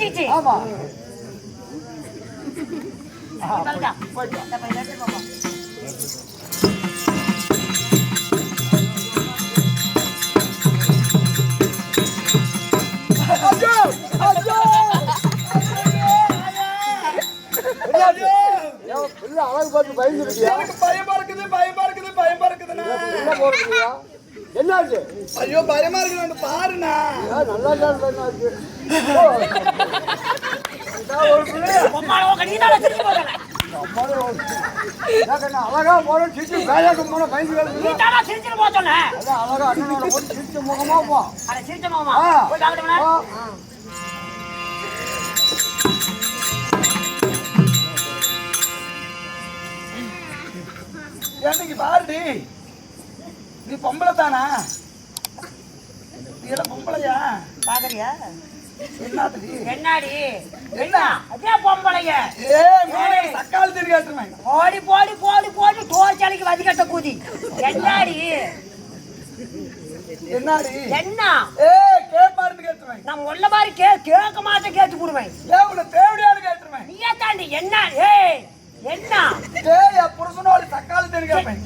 முடிஞ்சிச்சு. ஆமா அழகு பார்த்து பயந்துருக்கியா? பயமா இருக்குதுண்ணா. என்னாச்சு? ஐயோ பயமா இருக்குது பாருண்ணா. நல்லா இருக்கு. அழகா போன சிரிச்சு வேலைக்கு போன பயந்து அழகா அண்ணனோட போட்டு சிரிச்ச முகமா போ. என்னைக்கு பாருடி, நீ பொம்பளை தானா? நீ எல்லாம் பொம்பளையா? பாக்குறியா என்னடி என்ன அதே பொம்பளைங்க? தக்காளி திரி காட்டுறேன். போடி போடி போடி போடி தோச்சலைக்கு வதிகட்ட கூதி. என்னடி என்ன கேட்பாருன்னு கேட்டுருவேன். நான் உள்ள மாதிரி கேட்க மாட்டேன், கேட்டு போடுவேன். உன்னை தேவையானு கேட்டுருவேன். நீயே தாண்டி என்ன என்ன புருஷனோட தக்காளி திரி கேட்பேன்.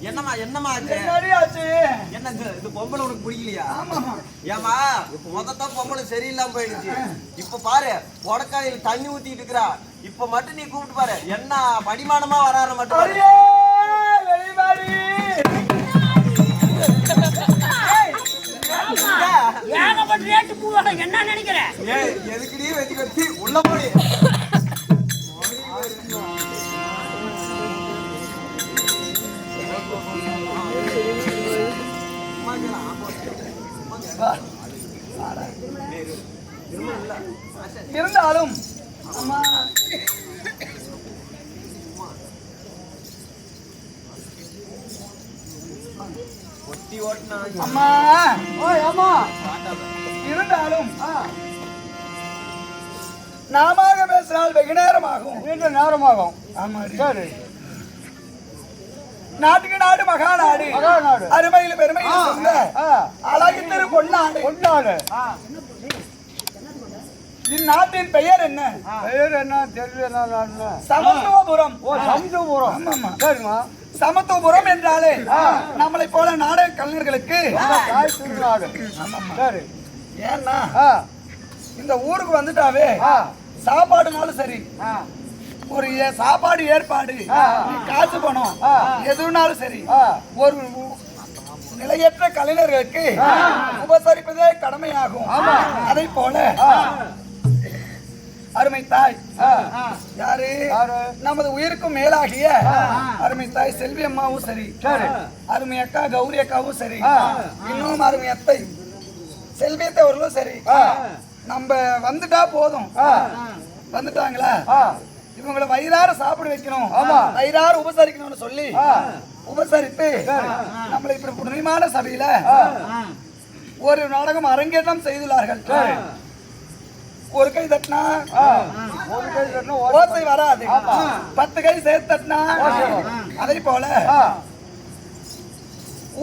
என்ன என்னமா என்ன இது பொம்பளை உனக்கு பிடிக்கலையா? ஏமா மொத்தத்தான் பொம்பளை சரியில்லாம போயிடுச்சு. இப்ப பாரு உடக்காலையில் தண்ணி ஊத்திட்டு இருக்கிறா. இப்ப மட்டும் நீ கூப்பிட்டு பாரு என்ன படிமானமா வராரு மட்டும். என்ன நினைக்கிறேன்? எதுக்குடி வெட்டி கட்டி உள்ள போடி. இருந்தாலும் இருந்தாலும் நாம பேசினால் வெகு நேரமாகும். ஆமா சரி. நாட்டுக்கு நாடு மகாநாடு, அருமையில் பெருமையில் அழகு திரு பொன்னாடு. இந்நாட்டின் பெயர் என்ன? தெரியல. சமத்துவபுரம். சரிம்மா. சமத்துவபுரம் என்றாலே நம்மளை போல நாடக கலைஞர்களுக்கு சரி. ஏன்னா இந்த ஊருக்கு வந்துட்டாவே சாப்பாடுனாலும் சரி, ஒரு சாப்பாடு ஏற்பாடு, காசு பணம் எதுனாலும் சரி, ஒரு நிலையற்ற கலைஞர்களுக்கு உபசரிப்பதே கடமையாகும். அதை போல அருமை தாய் யாரு? நமது உயிருக்கும் மேலாகிய அருமை தாய் செல்வி அம்மாவும் சரி, அருமை அக்கா கௌரி அக்காவும் சரி, இன்னும் அருமை அத்தை செல்வியத்தை அவர்களும் சரி, நம்ம வந்துட்டா போதும். வந்துட்டாங்களா இவங்களை வயிறார சாப்பிட வைக்கணும், வயிறார உபசரிக்கணும்னு சொல்லி உபசரித்து நம்மளை இப்படி புனிதமான சபையில ஒரு நாடகம் அரங்கேற்றம் செய்துள்ளார்கள். ஒரு கை தட்டினா ஓசை வராது, 10 கை சேர்த்து தட்டினா. அதே போல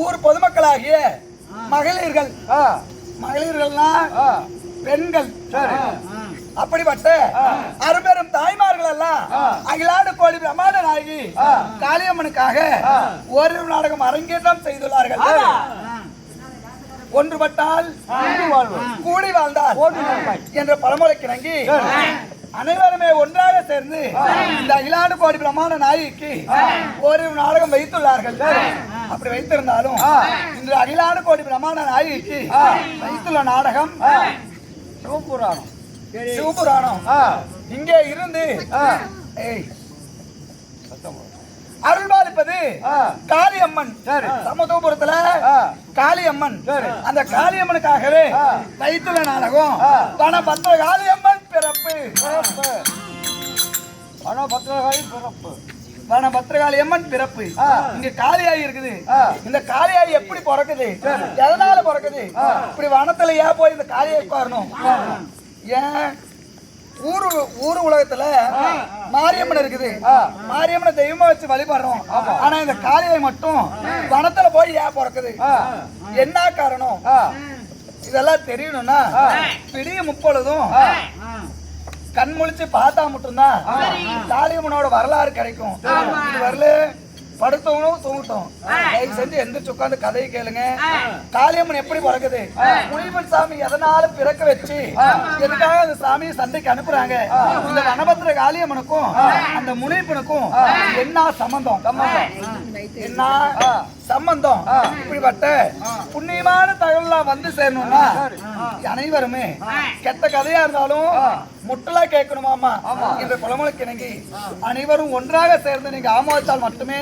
ஊர் பொதுமக்களாகிய மகளிர்கள்னா பெண்கள், அப்படிப்பட்ட அரும்பெரும் தாய்மார்கள் எல்லாம் அகிலாண்டு கோடி பிரம்மாண்ட நாயகி காளியம்மனுக்காக ஒரு நாடகம் அரங்கேற்றம் செய்துள்ளார்கள். ஒன்றுபட்டால் கூடி வாழ்ந்தால் என்ற பழமொழிக்கு இணங்கி அனைவருமே ஒன்றாக சேர்ந்து இந்த அகிலாண்டு கோடி பிரம்மாண்ட நாயகிக்கு ஒரு நாடகம் வைத்துள்ளார்கள். அப்படி வைத்திருந்தாலும் இன்று அகிலாண்டு கோடி பிரம்மாண்ட நாயகிக்கு வைத்துள்ள நாடகம் சிவபுராணம். இங்கே இருந்து அருள்பாலிப்பது காளியம்மன். சமத்துவபுரத்துல காளியம்மன், அந்த காளியம்மனுக்காகவே வைத்துள்ள நாடகம் வனபத்திர காளியம்மன் பிறப்பு. ஆனா பத்திரகாளி பிறப்பு பத்திரகாளி அம்மன் பிறப்பு இங்க காளியாயி இருக்குது. இந்த காளியாயி எப்படி பிறக்குது, எதனால பிறக்குது, இப்படி வனத்துல ஏன் போய் இந்த காளியாயி உட்காரணும்? ஏன் ஊரு உலகத்துல மாரியம்மன் இருக்குது, மாரியம்மனை தெய்வமா வச்சு வழிபடுறோம். ஆனா இந்த காளியாயி மட்டும் வனத்துல போய் ஏன் பிறக்குது, என்ன காரணம்? இதெல்லாம் தெரியணும்னா விடிய முப்பொழுதும் கண் முழிச்சு பார்த்தா மட்டும்தான் காளியம்மனோட வரலாறு கிடைக்கும். இது வரல படுத்தவனும் தூங்கட்டும், தயவு செஞ்சு எந்திரிச்சு உட்காந்து கதையை கேளுங்க. காளியம்மன் எப்படி பிறக்குது, முனியப்பன் சாமி எதனால பிறக்க வச்சு எதுக்காக அந்த சாமியை சண்டைக்கு அனுப்புறாங்க? இந்த வனபத்திர காளியம்மனுக்கும் அந்த முனியப்பனுக்கும் என்ன சம்பந்தம், என்ன சம்பந்தம்? இப்படிப்பட்ட புண்ணியமான தகவலாம் வந்து சேரணும்னா அனைவருமே கெட்ட கதையா இருந்தாலும் முட்டலா கேட்கணுமாமா என்ற பழமொழிக்கு இணங்கி அனைவரும் ஒன்றாக சேர்ந்து நீங்க ஆமோதித்தால் மட்டுமே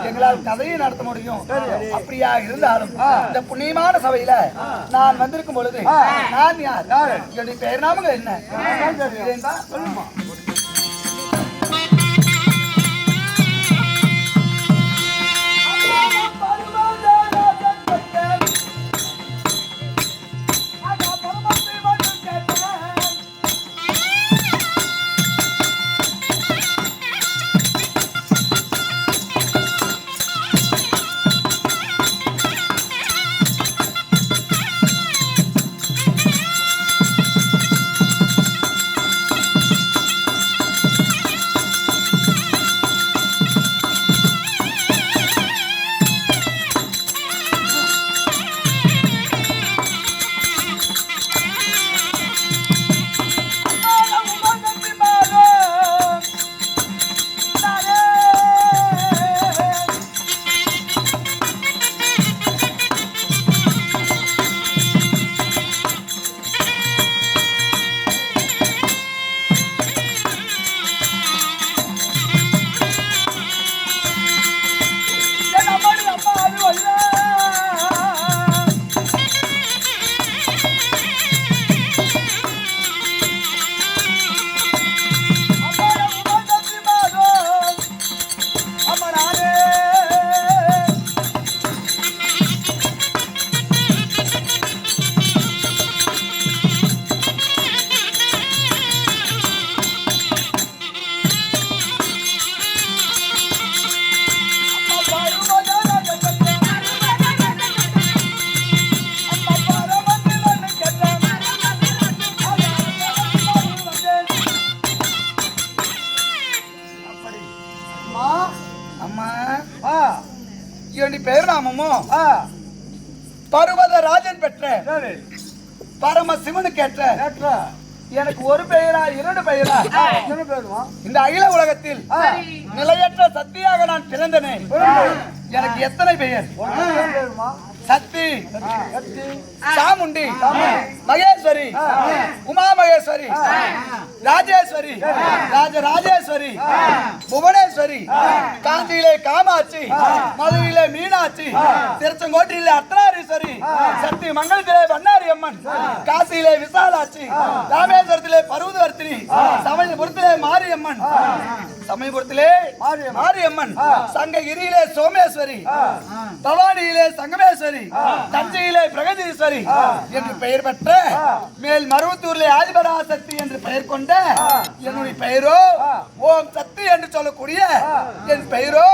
எங்களால் கதையை நடத்த முடியும். அப்படியா இருந்தாலும் இந்த புண்ணியமான சபையில நான் வந்திருக்கும் பொழுது நான் யார், என்னுடைய பெயர் நாமங்கள் என்ன சொல்லுமா? பர்வத ராஜன் பெற்ற பரம சிவனுக்கு ஏற்ற எனக்கு ஒரு பெயரா இரண்டு பெயரா இந்த அகில உலகத்தில் நிலையற்ற சக்தியாக நான் பிறந்தனே. எனக்கு எத்தனை பெயர்? சக்தி, சாமுண்டி, மகேஸ்வரி, உமா மகேஸ்வரி, ராஜேஸ்வரி, ராஜராஜேஸ்வரி, புவனேஸ்வரி, காஞ்சியிலே காமாட்சி, மதுரையிலே மீனாட்சி, திருச்செங்கோட்டிலே அர்த்தநாரீஸ்வரி, சக்தி மங்கலத்திலே பண்ணாரி அம்மன், காசியிலே விசாலாட்சி, ராமேஸ்வரத்திலே பர்வதவர்த்தினி, சமயபுரத்திலே மாரியம்மன், சமயபுரத்திலே மாரியம்மன், சங்ககிரியிலே சோமேஸ்வரி, பவானியிலே சங்கமேஸ்வரி, தஞ்சையிலே பிரகதீஸ்வரி என்று பெயர் பெற்ற மேல் மருவத்தூரிலே ஆதிபராசக்தி என்று பெயர் கொண்ட என்னுடைய பெயரோ ஓம் சக்தி என்று சொல்லக்கூடிய என் பெயரோ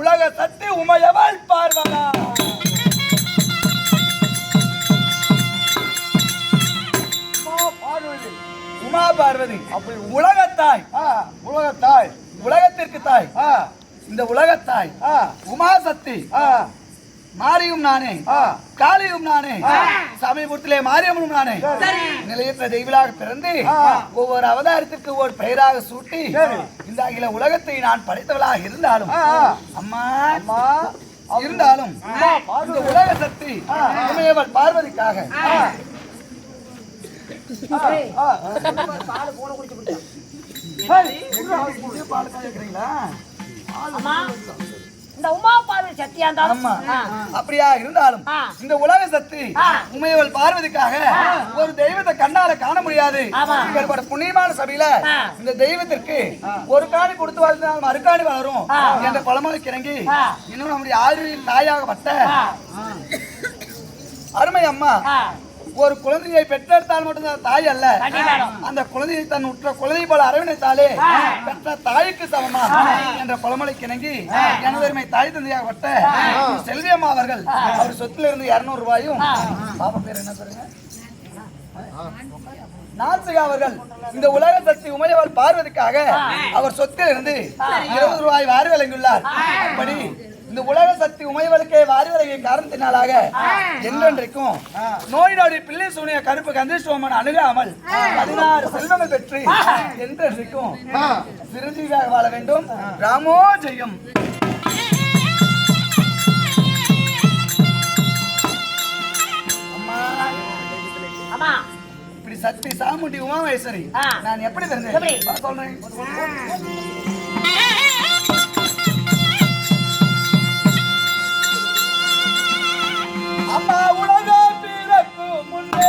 உலக சக்தி உமையவள் பார்வதா. உமா பார்வதி அப்படி உலகத்தாய், உலகத்தாய், உலகத்திற்கு தாய், இந்த உலகத்தாய் உமா சக்தி, மாரியும் நானே, காளியும் நானே, சமயபுரத்திலே மாரியம்மனும் நானே. நிலையற்ற தெய்வலாக பிறந்து ஒவ்வொரு அவதாரத்திற்கு ஒரு பெயராக சூட்டி இந்த அகில உலகத்தை நான் படைத்தவளாக இருந்தாலும் அம்மா இருந்தாலும் இந்த உலக சக்தி உமையவள் பார்வதிக்காக இந்த உமா பார்வதி சக்தியா இருந்தாலும் அப்படியா இருந்தாலும் இந்த உலக சக்தி உமையவள் பார்வதிக்காக ஒரு தெய்வத்தை கண்ணால காண முடியாது. இப்படிப்பட்ட புண்ணியமான சபையில இந்த தெய்வத்திற்கு ஒரு காணி கொடுத்து வாழ்ந்தால் மறுகாணி வளரும் என்ற பழமொழிக்கு இறங்கி இன்னும் நம்முடைய ஆயுளின் தாயாகப்பட்ட அருமை அம்மா ஒரு குழந்தையை பெற்றெடுத்தால் மட்டும்தான் தாய் அல்ல, அந்த குழந்தையை தன் உற்ற குழந்தை போல அரவணைத்தாலே பெற்ற தாய்க்கு சமமா என்ற பழமொழிக்கு இணங்கி எனதருமை தாய் தந்தையாகப்பட்ட செல்வியம்மா அவர்கள் அவர் சொத்துல இருந்து 200 ரூபாயும் பாப்பா பேர் என்ன பேருங்க நாசிகா அவர்கள் இந்த உலக சக்தி உமையவள் பார்வதிக்காக அவர் சொத்தில் இருந்து 20 ரூபாய் வாரி வழங்கியுள்ளார். அப்படி இந்த உலக சக்தி உமையவளுக்கே வாரி வழங்கிய காரணத்தினாலாக என்றென்றைக்கும் நோய் நொடி பிள்ளை சூனிய கருப்பு கந்தேஸ்வரன் அணுகாமல் 16 செல்வங்கள் பெற்று என்றென்றைக்கும் சிறுஜீவியாக வாழ வேண்டும். ராமோ ஜெயம். அம்மா இப்படி சக்தி சாமுண்டி உமாமேஸ்வரி நான் எப்படி தெரிஞ்சேன் சொல்றேன். அம்மா உலக பிறப்பு முன்னே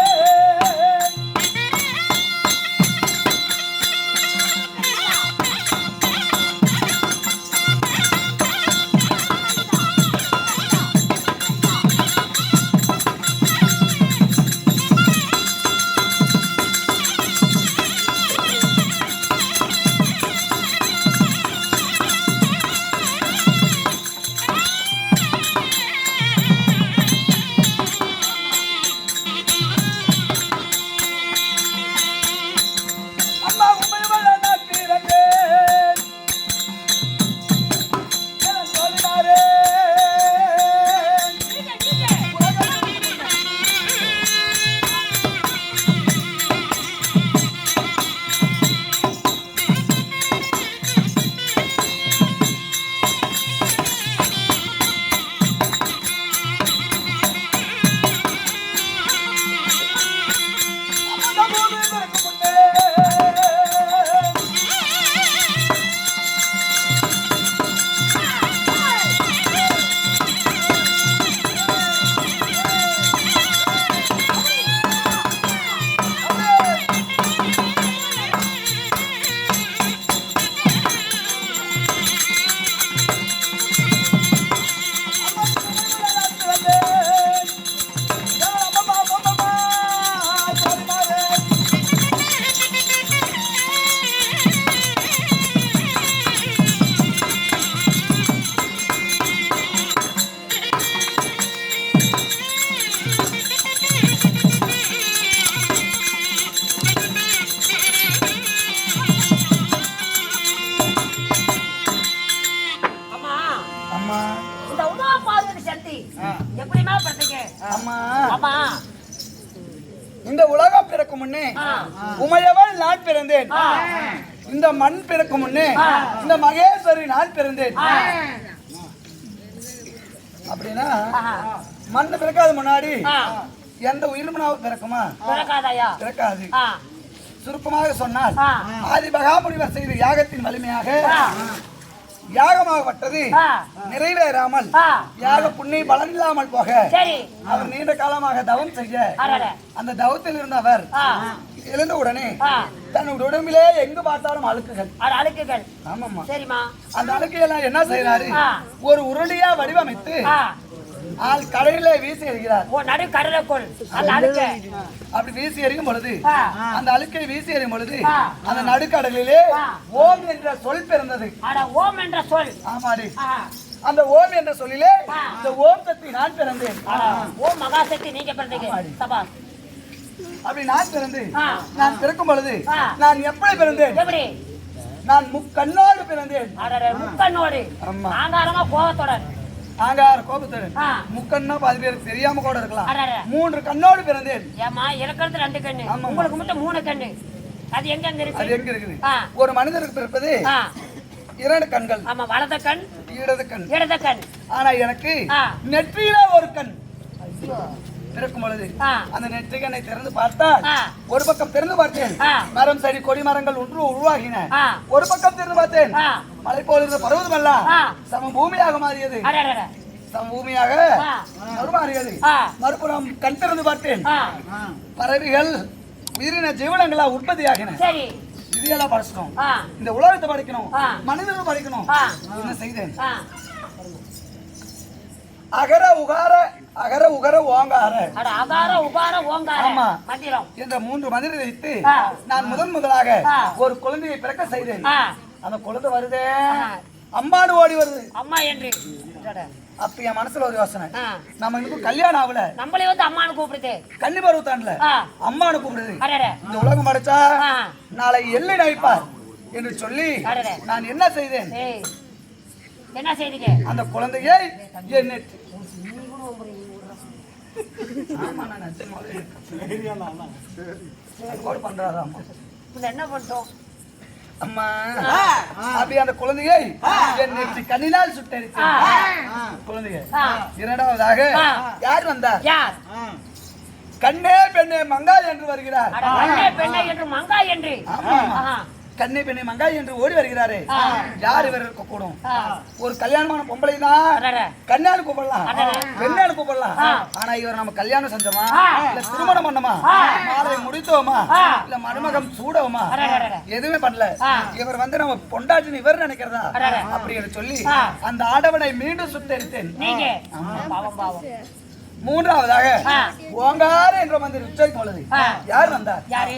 இந்த உலகம் பிறக்கும் முன்னே உமையவள் நான் பிறந்தேன். இந்த மண் பிறக்கும் முன்னே இந்த மகேஸ்வரி நான் பிறந்தேன். அப்படின்னா மண் பிறக்காத முன்னாடி எந்த உயிரினமாவது பிறக்குமா? பிறக்காது. சுருக்கமாக சொன்னால் ஆதி மகாமுனிவர் செய்த யாகத்தின் வலிமையாக யாகமாகப்பட்டது நிறைவேறாமல் யாக புண்ணி பலன் இல்லாமல் போக அவர் நீண்ட காலமாக தவம் செய்ய அந்த தவத்தில் இருந்த அவர் எழுந்த உடனே தன்னுடைய உடம்பிலே எங்கு பார்த்தாலும் அழுக்குகள். ஆமாமா. அந்த அழுக்கையெல்லாம் என்ன செய்யறாரு? ஒரு உருளியா வடிவமைத்து கடையில வீசி எறிகிறார். அப்படி வீசி எறியும் பொழுது அந்த அழுக்கை வீசி எறியும் பொழுது அந்த நடுக்கடலிலே ஓம் என்ற சொல் பிறந்தது. ஓம் என்ற சொல். ஆமாடி. அந்த ஓம் என்ற சொல்லிலே இந்த ஓம் சக்தி நான் பிறந்தேன். ஓம் மகாசக்தி நீங்க பிறந்தீங்க. அப்படி நான் பிறந்து நான் பிறக்கும் பொழுது நான் எப்படி பிறந்தேன்? நான் முக்கண்ணோடு பிறந்தேன். முக்கண்ணோடு ஆங்காரமா கோபத்துடன். ஆங்கார கோபத்துடன் முக்கண்ணா பாதி பேருக்கு தெரியாம கூட இருக்கலாம். 3 கண்ணோடு பிறந்தேன். ஏமா இருக்கிறது 2 கண்ணு, உங்களுக்கு மட்டும் 3 கண்ணு. அது எங்க இருக்கு? அது எங்க இருக்குது? ஒரு மனிதருக்கு பிறப்பது 2 கண்கள். ஆமா, வலது கண் இடது கண். ஆனா எனக்கு நெற்றியில ஒரு கண் பிறக்கும் பொழுது அந்த நெற்றிகனை திறந்து பார்த்தால் ஒரு பக்கம் திறந்து பார்த்தேன், மரம் செடி கொடி மரங்கள் ஒன்று உருவாகின. ஒரு பக்கம் திறந்து பார்த்தேன், மலை போல் இருந்த பருவதம் எல்லாம் சம பூமியாக மாறியது. சமபூமியாக ஆ. மறுமாறியது. ஆ. மறுபுறம் கண் திறந்து பார்த்தேன். ஆ. பறவைகள் உயிரின ஜீவனங்களா உற்பத்தியாகின. சரி. இதெல்லாம் படிச்சிட்டோம். ஆ. இந்த உலகத்தை படிக்கணும், ஆ. மனிதர்கள் படிக்கணும். ஆ. என்ன செய்தேன்? ஆ. அகர உகர ஓங்கார அட அகார உகார ஓங்கார ஆமா. மந்திரம். என்ற 3 மந்திரத்தை வைத்து ஆ. நான் முதலாக ஆ. ஒரு குழந்தையை பிறக்க செய்தேன். ஆ. அந்த குழந்தை வருதே, ஆ. அம்மாடு ஓடி வருது. அம்மா என்று. அடடா. அப்ப என் மனசுல ஒரு யோசனை, ஆ. நம்ம இன்னும் கல்யாணம் ஆகல, நம்மளே வந்து அம்மானு கூப்பிடுது. கன்னி பருவத்தாண்டல ஆ. அம்மானு கூப்பிடுது. அடட. இந்த உலகம் படைச்சா ஆ. நாளை எல்லை நைப்பார் என்று சொல்லி அடடே. நான் என்ன செய்தேன்? ஏய். என்ன செய்தீங்க? அந்த குழந்தையை என் நெற்றி- ஆமா, நான் நிஜமாவே ரெக்கார்ட் பண்றாரா அம்மா? இப்ப என்ன பண்ணிட்டோம்? அம்மா அப்படி அந்த குழந்தையை என் நெற்றி கண்ணினால் சுட்டரித்தேன். குழந்தையை ஆ. இரண்டாவதாக ஆ. யார் வந்தார்? யார்? கண்ணே பெண்ணே மங்காய் என்று வருகிறார். அட கண்ணே பெண்ணை என்று மங்காய் என்று. ஆமா. ஆஹா. கண்ணே பெண்ணே மங்காய் என்று ஓடி வருகிறாரே, ஆ. யார் இவர் இருக்க கூடும்? ஆ. ஒரு கல்யாணமான பொம்பளை தான் அடடே. கல்யாணம் கூப்பிடலாம், அடடே. பெண்ணானு கூப்பிடலாம். ஆ. ஆனா இவர் நம்ம கல்யாணம் செஞ்சோமா, ஆ. இல்ல திருமணம் பண்ணோமா, ஆ. மாலை முடித்தோமா, ஆ. இல்ல மருமகம் சூடவுமா, அடடே. எதுவுமே பண்ணல. ஆ. இவர் வந்து நம்ம பொண்டாட்டின்னு இவர் நினைக்கிறதா அடடே. அப்படின்னு சொல்லி ஆ. அந்த ஆடவனை மீண்டும் சுட்டரித்தேன். நீங்க பாவம் பாவம். மூன்றாவதாக ஆ. ஓங்கார என்ற மந்திரம் உச்சரிக்கும் பொழுது ஆ. யார் வந்தார்? யாரு?